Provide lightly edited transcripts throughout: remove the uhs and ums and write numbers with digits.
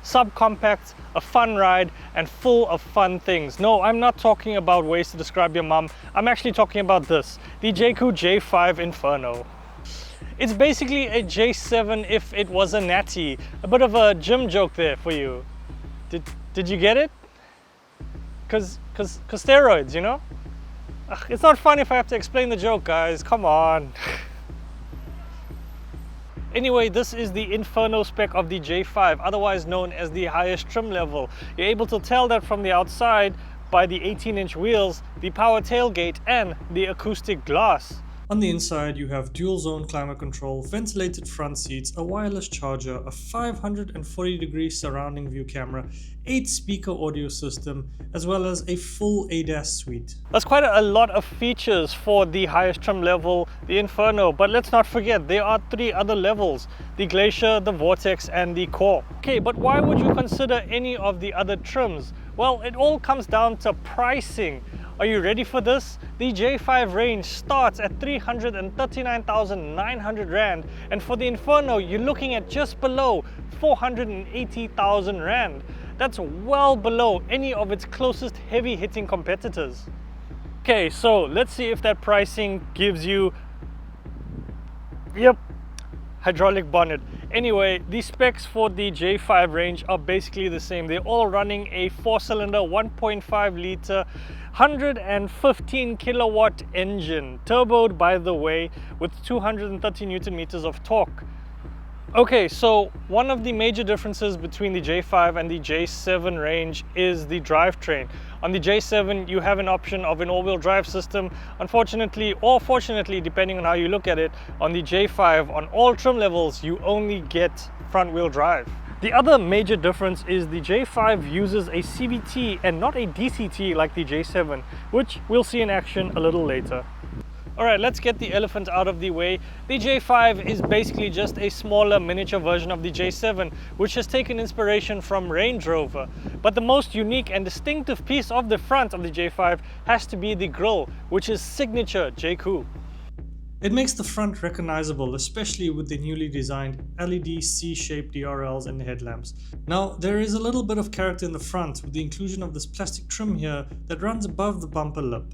subcompact, a fun ride, and full of fun things. No, I'm not talking about ways to describe your mum. I'm actually talking about this, the Jaecoo J5 Inferno. It's basically a J7 if it was a natty. A bit of a gym joke there for you. Did you get it? Cause steroids, you know? Ugh, it's not fun if I have to explain the joke, guys. Come on. Anyway, this is the Inferno spec of the J5, otherwise known as the highest trim level. You're able to tell that from the outside by the 18-inch wheels, the power tailgate, and the acoustic glass. On the inside, you have dual zone climate control, ventilated front seats, a wireless charger, a 540-degree surrounding view camera, 8-speaker audio system, as well as a full ADAS suite. That's quite a lot of features for the highest trim level, the Inferno, but let's not forget there are 3 other levels: the Glacier, the Vortex, and the Core. Okay, but why would you consider any of the other trims? Well, it all comes down to pricing. Are you ready for this? The J5 range starts at 339,900 Rand, and for the Inferno you're looking at just below 480,000 Rand. That's well below any of its closest heavy-hitting competitors. Okay, so let's see if that pricing gives you, yep, hydraulic bonnet. Anyway, the specs for the J5 range are basically the same. They're all running a 4-cylinder 1.5 litre 115 kilowatt engine, turboed by the way, with 230 Newton meters of torque. Okay, so one of the major differences between the J5 and the J7 range is the drivetrain. On the J7 you have an option of an all-wheel drive system. Unfortunately, or fortunately, depending on how you look at it, on the J5 on all trim levels you only get front-wheel drive. The other major difference is the J5 uses a CVT and not a DCT like the J7, which we'll see in action a little later. Alright, let's get the elephant out of the way. The J5 is basically just a smaller miniature version of the J7, which has taken inspiration from Range Rover. But the most unique and distinctive piece of the front of the J5 has to be the grille, which is signature Jaecoo. It makes the front recognizable, especially with the newly designed LED C-shaped DRLs and headlamps. Now, there is a little bit of character in the front with the inclusion of this plastic trim here that runs above the bumper lip.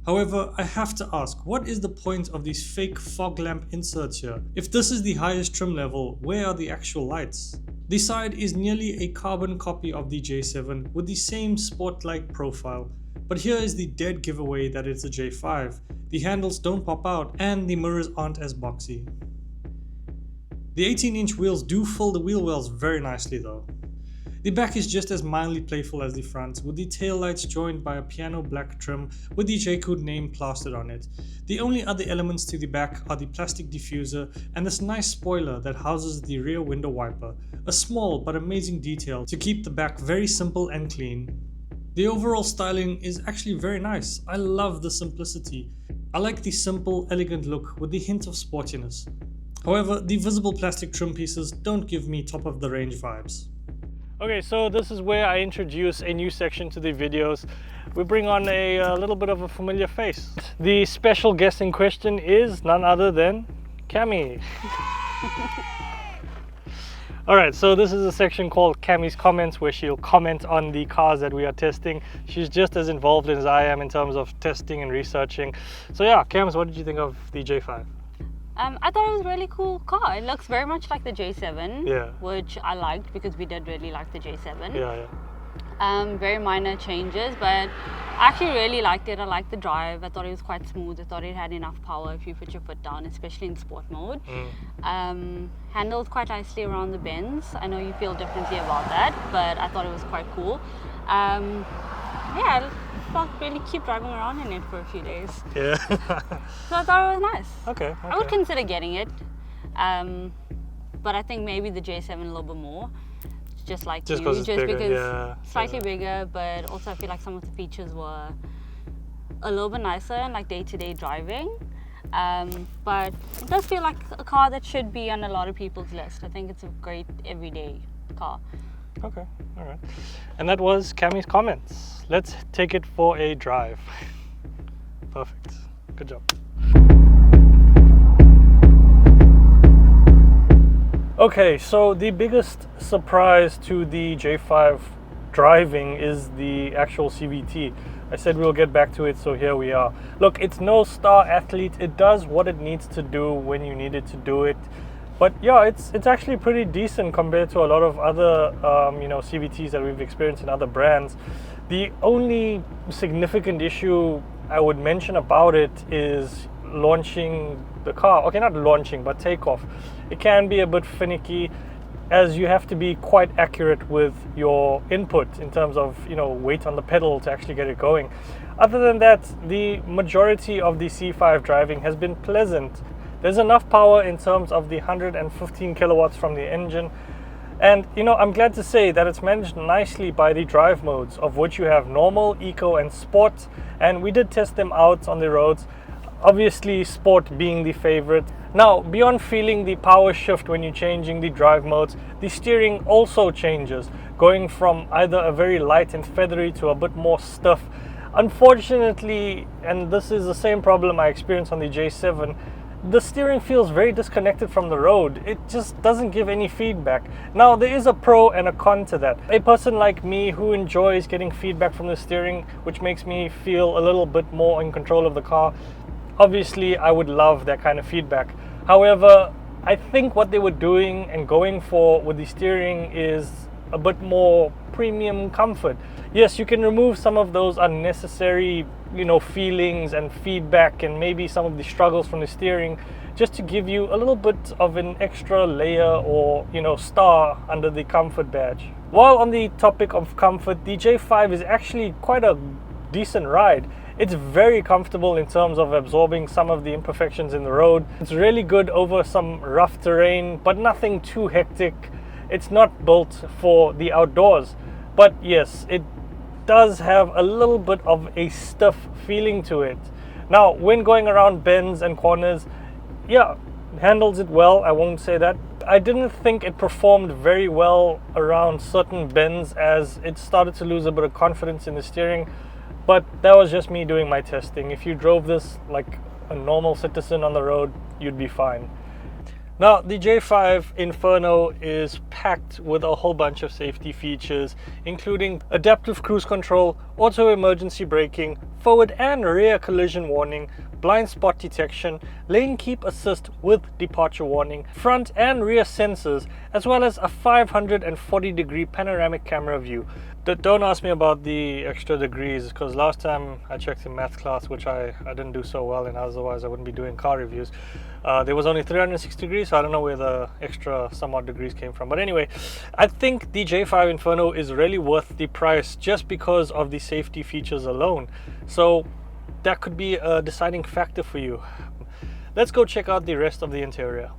However, I have to ask, what is the point of these fake fog lamp inserts here? If this is the highest trim level, where are the actual lights? The side is nearly a carbon copy of the J7 with the same sport-like profile. But here is the dead giveaway that it's a J5. The handles don't pop out and the mirrors aren't as boxy. The 18-inch wheels do fill the wheel wells very nicely though. The back is just as mildly playful as the front, with the taillights joined by a piano black trim with the Jaecoo name plastered on it. The only other elements to the back are the plastic diffuser and this nice spoiler that houses the rear window wiper, a small but amazing detail to keep the back very simple and clean. The overall styling is actually very nice. I love the simplicity. I like the simple, elegant look with the hint of sportiness. However, the visible plastic trim pieces don't give me top of the range vibes. Okay, so this is where I introduce a new section to the videos. We bring on a little bit of a familiar face. The special guest in question is none other than Cami. Alright, so this is a section called Cami's Comments, where she'll comment on the cars that we are testing. She's just as involved as I am in terms of testing and researching. So yeah, Cams, what did you think of the J5? I thought it was a really cool car. It looks very much like the J7, yeah, which I liked because we did really like the J7. Yeah. Very minor changes, but I actually really liked it. I liked the drive. I thought it was quite smooth. I thought it had enough power if you put your foot down, especially in sport mode. Handled quite nicely around the bends. I know you feel differently about that, but I thought it was quite cool. Yeah, I felt really cute driving around in it for a few days. Yeah. So I thought it was nice. Okay. I would consider getting it, but I think maybe the J7 a little bit more. Just like just you, because it's bigger, because yeah, slightly bigger, but also I feel like some of the features were a little bit nicer in like day-to-day driving. But it does feel like a car that should be on a lot of people's list. I think it's a great everyday car. Okay, all right. And that was Cami's comments. Let's take it for a drive. Perfect. Good job. Okay, so the biggest surprise to the J5 driving is the actual CVT. I said we'll get back to it, so here we are. Look, it's no star athlete. It does what it needs to do when you need it to do it. But yeah, it's actually pretty decent compared to a lot of other CVTs that we've experienced in other brands. The only significant issue I would mention about it is launching the car. Okay, not launching, but takeoff. It can be a bit finicky, as you have to be quite accurate with your input in terms of weight on the pedal to actually get it going. Other than that, the majority of the C5 driving has been pleasant. There's enough power in terms of the 115 kilowatts from the engine, and I'm glad to say that it's managed nicely by the drive modes, of which you have normal, eco and sport, and we did test them out on the roads. Obviously sport being the favorite. Now, beyond feeling the power shift when you're changing the drive modes, the steering also changes, going from either a very light and feathery to a bit more stiff. Unfortunately, and this is the same problem I experienced on the J7, the steering feels very disconnected from the road. It just doesn't give any feedback. Now, there is a pro and a con to that. A person like me who enjoys getting feedback from the steering, which makes me feel a little bit more in control of the car, obviously I would love that kind of feedback. However, I think what they were doing and going for with the steering is a bit more premium comfort. Yes, you can remove some of those unnecessary feelings and feedback and maybe some of the struggles from the steering, just to give you a little bit of an extra layer or star under the comfort badge. While on the topic of comfort, the J5 is actually quite a decent ride. It's very comfortable in terms of absorbing some of the imperfections in the road. It's really good over some rough terrain, but nothing too hectic. It's not built for the outdoors, but yes, it does have a little bit of a stiff feeling to it. Now, when going around bends and corners, yeah, handles it well, I won't say that. I didn't think it performed very well around certain bends, as it started to lose a bit of confidence in the steering. But that was just me doing my testing. If you drove this like a normal citizen on the road, you'd be fine. Now, the J5 Inferno is packed with a whole bunch of safety features, including adaptive cruise control, auto emergency braking, forward and rear collision warning, blind spot detection, lane keep assist with departure warning, front and rear sensors, as well as a 540-degree panoramic camera view. Don't ask me about the extra degrees, because last time I checked in math class, which I didn't do so well in, otherwise I wouldn't be doing car reviews, there was only 360 degrees, so I don't know where the extra somewhat degrees came from. But anyway, I think the J5 Inferno is really worth the price just because of the safety features alone. So that could be a deciding factor for you. Let's go check out the rest of the interior.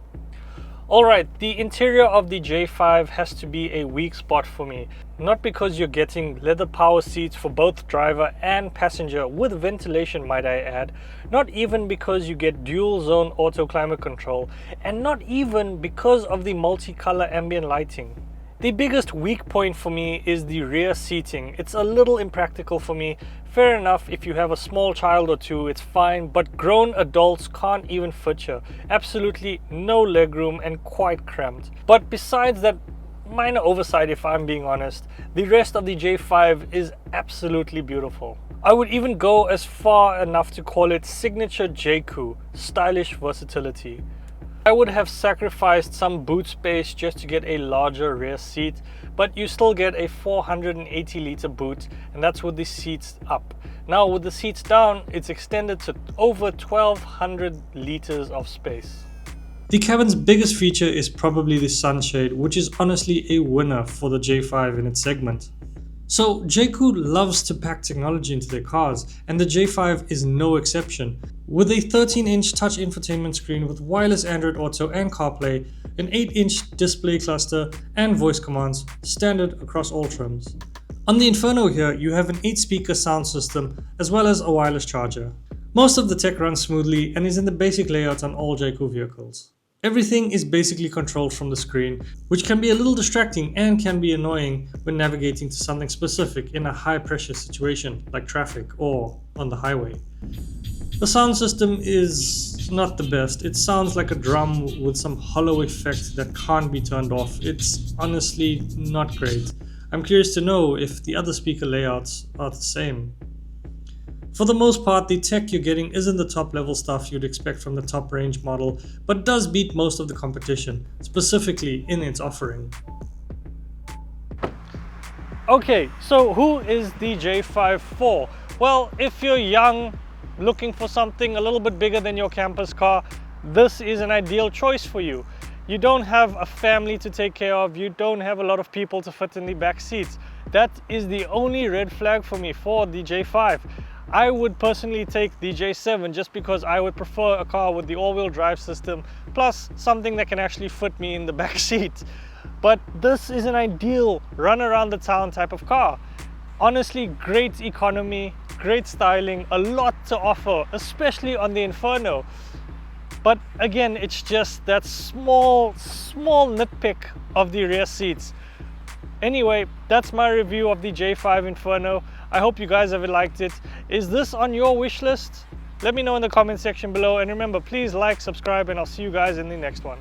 Alright, the interior of the J5 has to be a weak spot for me. Not because you're getting leather power seats for both driver and passenger with ventilation, might I add. Not even because you get dual zone auto climate control, and not even because of the multicolor ambient lighting. The biggest weak point for me is the rear seating. It's a little impractical for me. Fair enough, if you have a small child or two, it's fine, but grown adults can't even fit you. Absolutely no legroom and quite cramped. But besides that minor oversight, if I'm being honest, the rest of the J5 is absolutely beautiful. I would even go as far enough to call it signature Jaecoo, stylish versatility. I would have sacrificed some boot space just to get a larger rear seat, but you still get a 480 litre boot, and that's with the seats up. Now with the seats down, it's extended to over 1200 litres of space. The cabin's biggest feature is probably the sunshade, which is honestly a winner for the J5 in its segment. So Jaecoo loves to pack technology into their cars, and the J5 is no exception. With a 13-inch touch infotainment screen with wireless Android Auto and CarPlay, an 8-inch display cluster and voice commands, standard across all trims. On the Inferno here, you have an 8-speaker sound system as well as a wireless charger. Most of the tech runs smoothly and is in the basic layout on all Jaecoo vehicles. Everything is basically controlled from the screen, which can be a little distracting and can be annoying when navigating to something specific in a high pressure situation like traffic or on the highway. The sound system is not the best. It sounds like a drum with some hollow effect that can't be turned off. It's honestly not great. I'm curious to know if the other speaker layouts are the same. For the most part, the tech you're getting isn't the top level stuff you'd expect from the top range model, but does beat most of the competition, specifically in its offering. Okay, so who is the J5 for? Well, if you're young, looking for something a little bit bigger than your campus car, this is an ideal choice for you. You don't have a family to take care of, you don't have a lot of people to fit in the back seats. That is the only red flag for me for the J5. I would personally take the J7 just because I would prefer a car with the all-wheel drive system plus something that can actually fit me in the back seat. But this is an ideal run around the town type of car. Honestly, great economy, great styling, a lot to offer, especially on the Inferno. But again, it's just that small nitpick of the rear seats. Anyway, that's my review of the J5 Inferno. I hope you guys have liked it. Is this on your wish list? Let me know in the comment section below, and remember, please like, subscribe, and I'll see you guys in the next one.